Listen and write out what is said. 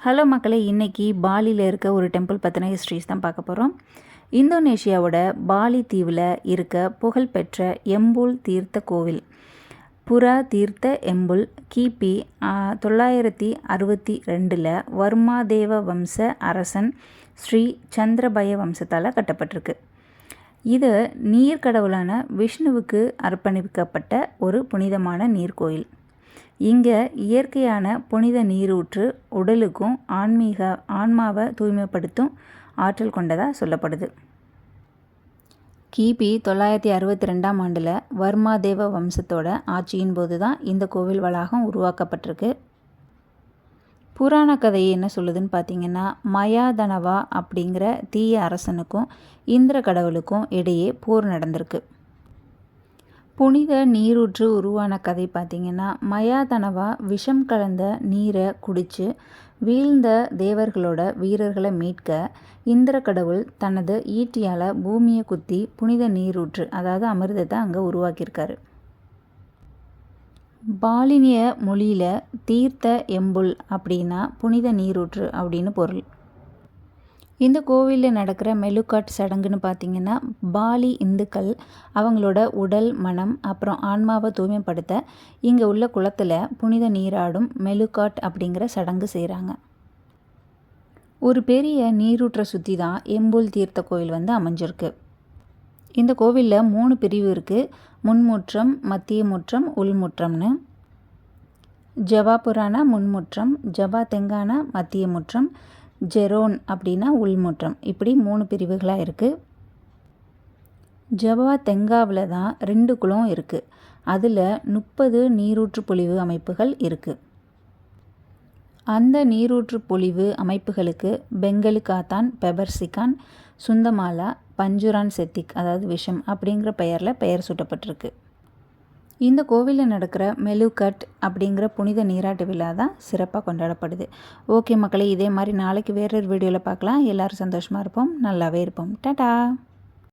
Hello மக்களே, இன்றைக்கி பாலியில் இருக்க ஒரு டெம்பிள் பற்றின ஹிஸ்ட்ரிஸ் தான் பார்க்க போகிறோம். இந்தோனேஷியாவோட பாலி தீவில் இருக்க புகழ்பெற்ற எம்புல் தீர்த்த கோவில் புரா தீர்த்த எம்புல் கிபி 962 வர்மாதேவ வம்ச அரசன் ஸ்ரீ சந்திரபய வம்சத்தால் கட்டப்பட்டிருக்கு. இது நீர்க்கடவுளான விஷ்ணுவுக்கு அர்ப்பணிக்கப்பட்ட ஒரு புனிதமான நீர்க்கோயில். இங்கே இயற்கையான புனித நீரூற்று உடலுக்கும் ஆன்மாவை தூய்மைப்படுத்தும் ஆற்றல் கொண்டதாக சொல்லப்படுது. கிபி 962 வர்மாதேவ வம்சத்தோட ஆட்சியின் போது தான் இந்த கோவில் வளாகம் உருவாக்கப்பட்டிருக்கு. புராண கதை என்ன சொல்லுதுன்னு பார்த்தீங்கன்னா, மயாதனவா அப்படிங்கிற தீய அரசனுக்கும் இந்திர கடவுளுக்கும் இடையே போர் நடந்திருக்கு. புனித நீரூற்று உருவான கதை பார்த்திங்கன்னா, மயாதனவா விஷம் கலந்த நீரை குடித்து வீழ்ந்த தேவர்களோட வீரர்களை மீட்க இந்திர கடவுள் தனது ஈட்டியால் பூமியை குத்தி புனித நீரூற்று அதாவது அமிர்தத்தை அங்கே உருவாக்கியிருக்காரு. பாலினிய மொழியில் தீர்த்த எம்புல் அப்படின்னா புனித நீரூற்று அப்படின்னு பொருள். இந்த கோவிலில் நடக்கிற மெலுக்காட் சடங்குன்னு பார்த்திங்கன்னா, பாலி இந்துக்கள் அவங்களோட உடல், மனம், அப்புறம் ஆன்மாவை தூய்மைப்படுத்த இங்கே உள்ள குளத்தில் புனித நீராடும் மெலுக்காட் அப்படிங்கிற சடங்கு செய்கிறாங்க. ஒரு பெரிய நீரூற்றை சுற்றி தான் எம்புல் தீர்த்த கோவில் அமைஞ்சிருக்கு. இந்த கோவிலில் 3 பிரிவு இருக்குது. முன்முற்றம், மத்திய முற்றம், உள்முற்றம்னு. ஜவாபுரானா முன்முற்றம், ஜபா தெங்கானா மத்திய முற்றம், ஜெரோன் அப்படின்னா உள்முற்றம். இப்படி 3 பிரிவுகளாக இருக்குது. ஜபா தெங்காவில் தான் 2 குளம் இருக்குது. அதில் 30 நீரூற்று பொழிவு அமைப்புகள் இருக்குது. அந்த நீரூற்று பொழிவு அமைப்புகளுக்கு பெங்கலு காத்தான், பெபர்சிகான், சுந்தமாலா, பஞ்சுரான் செத்திக் அதாவது விஷம் அப்படிங்கிற பெயர் சூட்டப்பட்டிருக்கு. இந்த கோவிலில் நடக்கிற மெலுக்கட் அப்படிங்கிற புனித நீராட்டு விழா தான் சிறப்பாக கொண்டாடப்படுது. ஓகே மக்களே, இதே மாதிரி நாளைக்கு வேறொரு வீடியோவில் பார்க்கலாம். எல்லோரும் சந்தோஷமாக இருப்போம், நல்லாவே இருப்போம். டாடா.